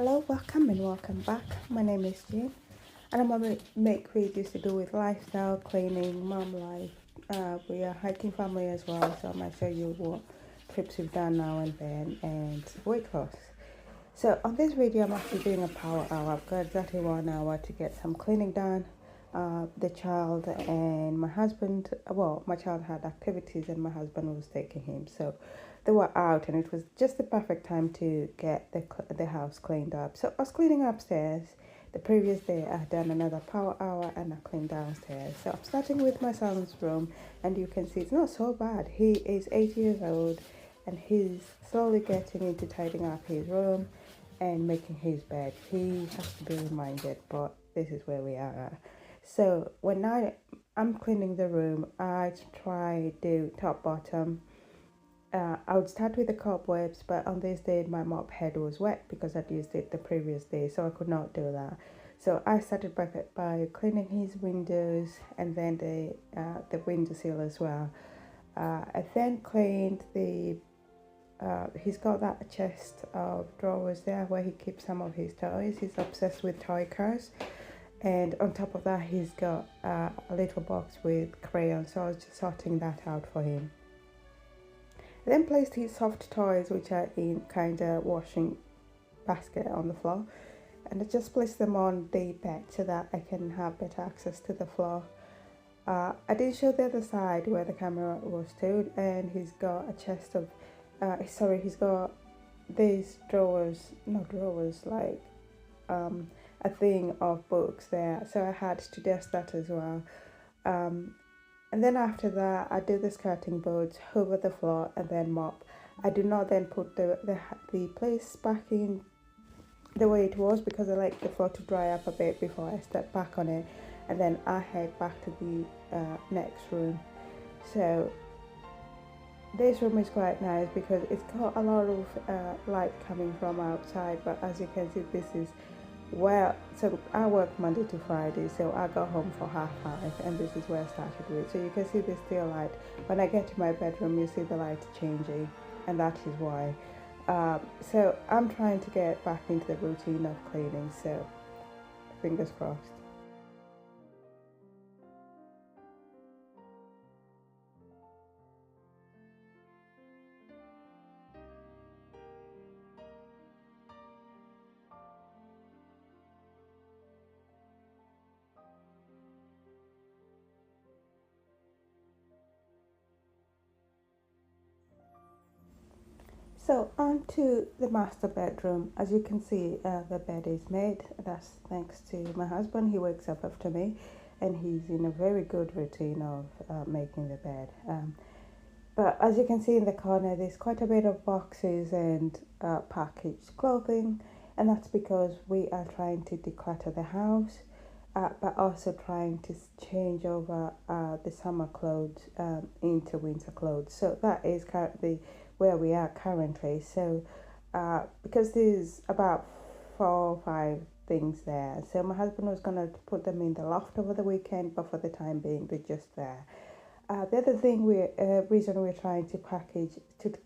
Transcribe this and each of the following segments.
Hello, welcome and welcome back. My name is Jane, and I'm gonna make videos to do with lifestyle, cleaning, mom life. We are hiking family as well, so I might show you what trips we've done now and then and weight loss. So on this video, I'm actually doing a power hour. I've got exactly 1 hour to get some cleaning done. The child and my husband, well, my child had activities and my husband was taking him. So they were out and it was just the perfect time to get the house cleaned up. So I was cleaning upstairs. The previous day I had done another power hour and I cleaned downstairs. So I'm starting with my son's room and you can see it's not so bad. He is 8 years old and he's slowly getting into tidying up his room and making his bed. He has to be reminded, but this is where we are. So when I'm cleaning the room, I try do top bottom. I would start with the cobwebs, but on this day my mop head was wet because I'd used it the previous day, so I could not do that. So I started by cleaning his windows and then the windowsill as well. I then cleaned he's got that chest of drawers there where he keeps some of his toys. He's obsessed with toy cars. And on top of that, he's got a little box with crayons, so I was just sorting that out for him. I then placed his soft toys, which are in kind of washing basket on the floor, and I just placed them on the bed so that I can have better access to the floor. I did show the other side where the camera was stood, and he's got a chest of, he's got these a thing of books there, so I had to dust that as well. And then after that I do the skirting boards, over the floor and then mop. I do not then put the place back in the way it was because I like the floor to dry up a bit before I step back on it, and then I head back to the next room. So this room is quite nice because it's got a lot of light coming from outside, but as you can see, this is so I work Monday to Friday, so I got home for 5:30 and this is where I started with. So you can see the still light. When I get to my bedroom, you see the light changing, and that is why. So I'm trying to get back into the routine of cleaning, so fingers crossed. So on to the master bedroom. As you can see, the bed is made. That's thanks to my husband. He wakes up after me and he's in a very good routine of making the bed. But as you can see in the corner, there's quite a bit of boxes and packaged clothing, and that's because we are trying to declutter the house, but also trying to change over the summer clothes into winter clothes. So that is currently where we are currently. So because there's about 4 or 5 things there, so my husband was gonna put them in the loft over the weekend, but for the time being they're just there. The other thing reason we're trying to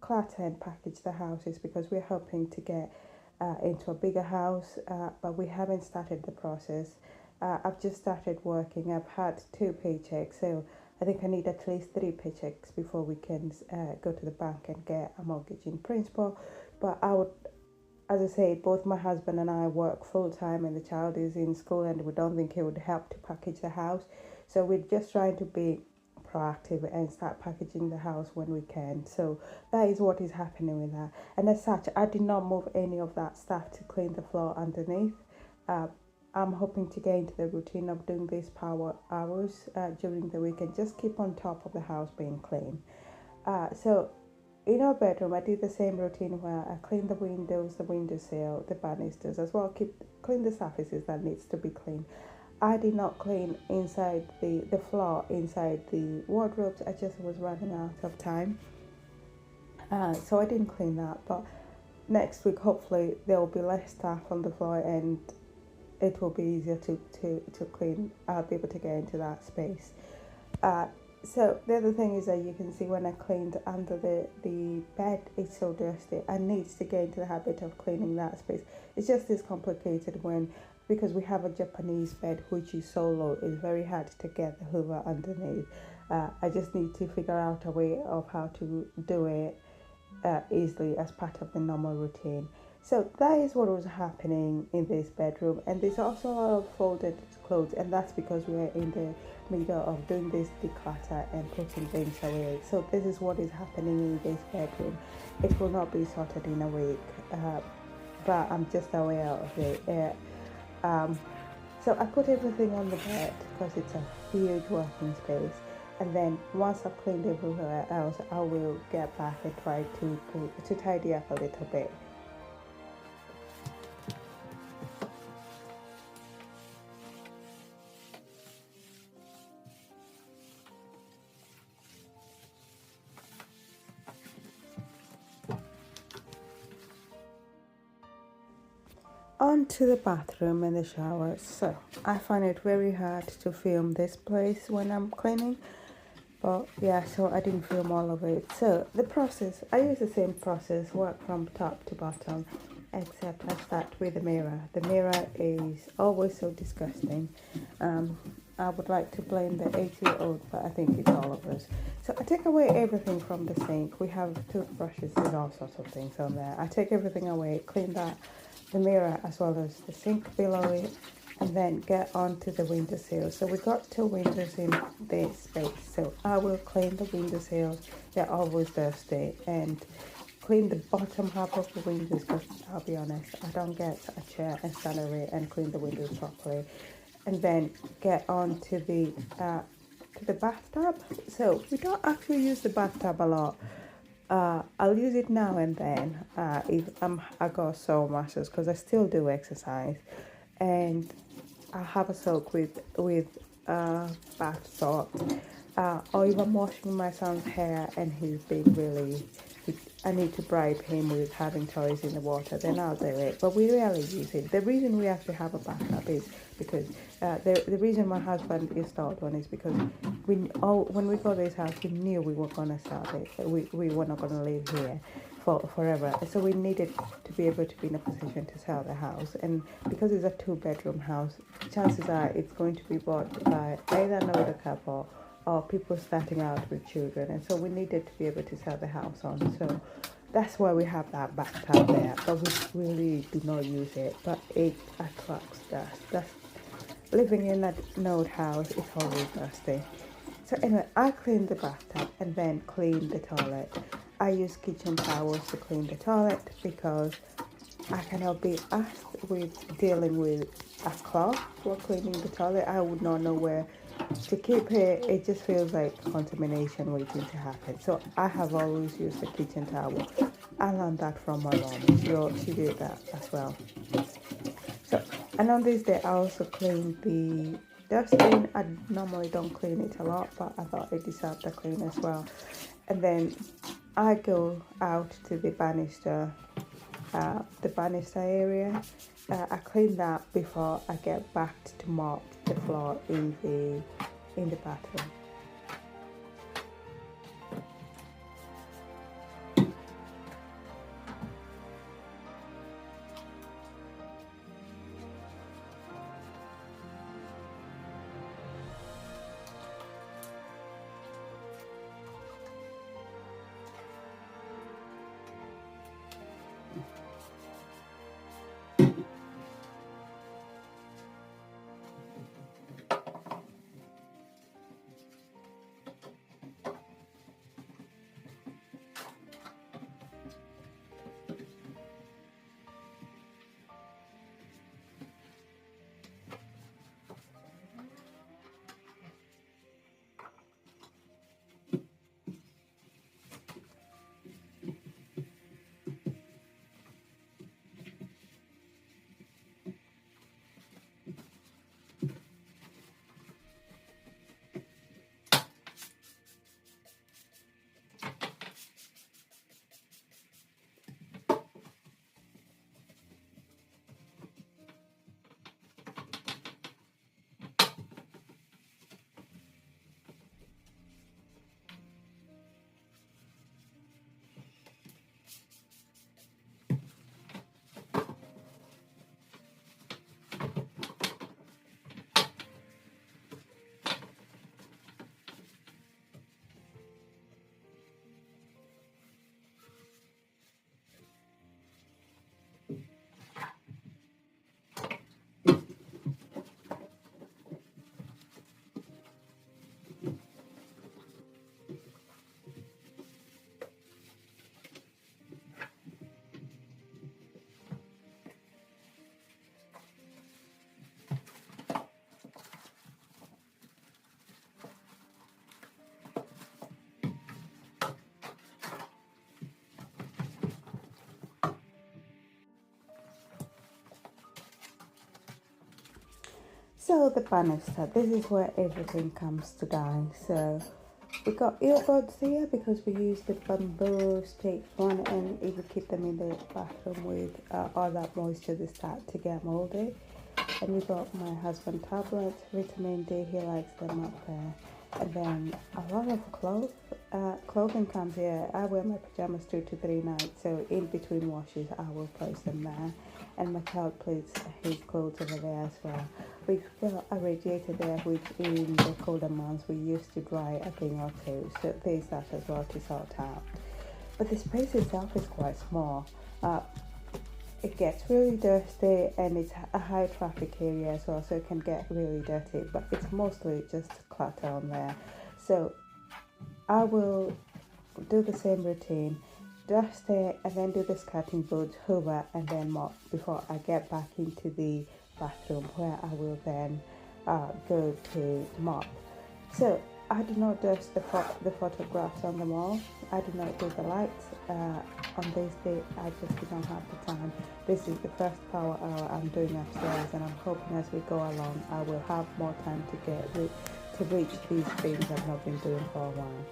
clutter and package the house is because we're hoping to get into a bigger house, but we haven't started the process. I've just started working. I've had 2 paychecks, so I think I need at least 3 paychecks before we can go to the bank and get a mortgage in principle. But as I say, both my husband and I work full time and the child is in school, and we don't think it would help to package the house. So we're just trying to be proactive and start packaging the house when we can. So that is what is happening with that. And as such, I did not move any of that stuff to clean the floor underneath. I'm hoping to get into the routine of doing these power hours during the week and just keep on top of the house being clean. So in our bedroom, I do the same routine where I clean the windows, the windowsill, the banisters as well. Clean the surfaces that needs to be cleaned. I did not clean inside the floor, inside the wardrobes. I just was running out of time. So I didn't clean that. But next week, hopefully, there will be less stuff on the floor and it will be easier to clean. I'll be able to get into that space. So the other thing is that you can see when I cleaned under the bed, it's so dusty. I need to get into the habit of cleaning that space. It's just as complicated when, because we have a Japanese bed which is so low, it's very hard to get the hoover underneath. I just need to figure out a way of how to do it easily as part of the normal routine. So that is what was happening in this bedroom, and there's also a lot of folded clothes, and that's because we're in the middle of doing this declutter and putting things away. So this is what is happening in this bedroom. It will not be sorted in a week, but I'm just aware of it. So I put everything on the bed because it's a huge working space. And then once I've cleaned everywhere else, I will get back and try to tidy up a little bit. On to the bathroom and the shower. So I find it very hard to film this place when I'm cleaning. But yeah, so I didn't film all of it. So the process, I use the same process, work from top to bottom, except I start with the mirror. The mirror is always so disgusting. I would like to blame the 8-year-old, but I think it's all of us. So I take away everything from the sink. We have toothbrushes and all sorts of things on there. I take everything away, clean that, the mirror as well as the sink below it, and then get onto the windowsill. So we got 2 windows in this space. So I will clean the windowsills. They're always dusty, and clean the bottom half of the windows because I'll be honest, I don't get a chair and stand away and clean the windows properly. And then get on to the bathtub. So we don't actually use the bathtub a lot. I'll use it now and then if I got sore muscles because I still do exercise, and I have a soak with bath salt. Or if I'm washing my son's hair and he's been really, I need to bribe him with having toys in the water, then I'll do it. But we rarely use it. The reason we actually have a bathtub is because the reason my husband installed one is because when we got this house, we knew we were going to start it. We were not going to live here forever. So we needed to be able to be in a position to sell the house. And because it's a 2-bedroom house, chances are it's going to be bought by either an older couple or people starting out with children. And so we needed to be able to sell the house on. So that's why we have that bathtub there. But we really do not use it. But it attracts dust. Living in an old house is always dusty. So anyway, I clean the bathtub and then clean the toilet. I use kitchen towels to clean the toilet because I cannot be asked with dealing with a cloth for cleaning the toilet. I would not know where to keep it. It just feels like contamination waiting to happen. So I have always used the kitchen towel. I learned that from my mom. She did that as well. So, and on this day, I also cleaned the dustbin. I normally don't clean it a lot, but I thought it deserved a clean as well. And then I go out to the banister area. I clean that before I get back to mop the floor in the bathroom. So the banister, this is where everything comes to die. So we got earbuds here because we use the bamboo stick one, and if you keep them in the bathroom with all that moisture, they start to get moldy. And we got my husband tablets, vitamin D, he likes them up there. And then a lot of clothing comes here. I wear my pajamas 2 to 3 nights, so in between washes I will place them there. And my child places his clothes over there as well. We've got a radiator there, which in the colder months we used to dry a thing or two, so there's that as well to sort out. But the space itself is quite small. It gets really dirty, and it's a high traffic area as well, so it can get really dirty, but it's mostly just clutter on there. So I will do the same routine, dust it, and then do the skirting boards, hoover, and then mop before I get back into the bathroom, where I will then go to mop. So I do not dust the photographs on the wall. I do not do the lights. On this day, I just do not have the time. This is the first power hour I'm doing upstairs, and I'm hoping as we go along, I will have more time to reach these things I've not been doing for a while.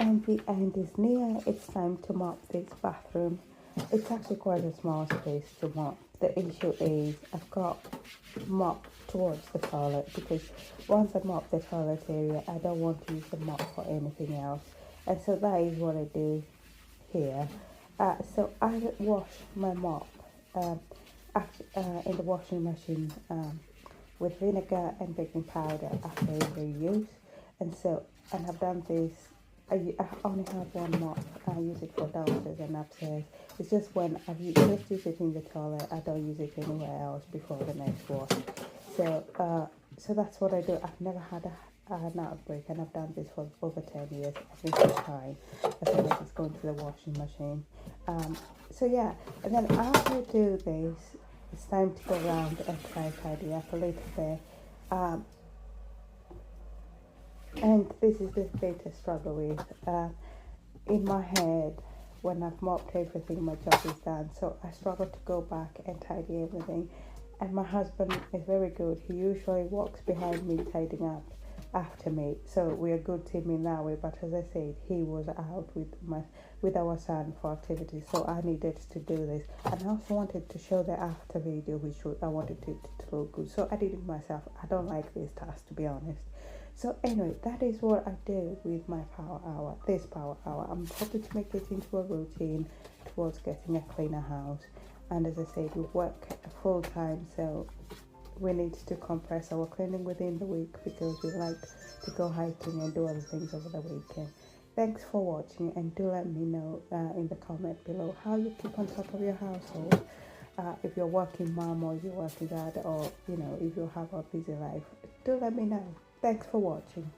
And the end is near. It's time to mop this bathroom. It's actually quite a small space to mop. The issue is I've got mop towards the toilet, because once I mop the toilet area, I don't want to use the mop for anything else. And so that is what I do here. So I wash my mop in the washing machine with vinegar and baking powder after every use. And I've done this. I only have one mop. I use it for downstairs and upstairs. It's just when I just use it in the toilet, I don't use it anywhere else before the next wash. So that's what I do. I've never had an outbreak, and I've done this for over 10 years. I think it's fine as long as it's going to the washing machine. So yeah, and then after I do this, it's time to go around and try tidy up a little bit. And this is the bit I struggle with. In my head, when I've mopped everything, my job is done. So I struggle to go back and tidy everything. And my husband is very good. He usually walks behind me tidying up after me. So we're a good team in that way. But as I said, he was out with our son for activities. So I needed to do this. And I also wanted to show the after video, which I wanted it to look good. So I did it myself. I don't like this task, to be honest. So anyway, that is what I do with my power hour, this power hour. I'm hoping to make it into a routine towards getting a cleaner house. And as I said, we work full time, so we need to compress our cleaning within the week, because we like to go hiking and do other things over the weekend. Thanks for watching, and do let me know in the comment below how you keep on top of your household. If you're working mom, or you're working dad, or if you have a busy life, do let me know. Thanks for watching.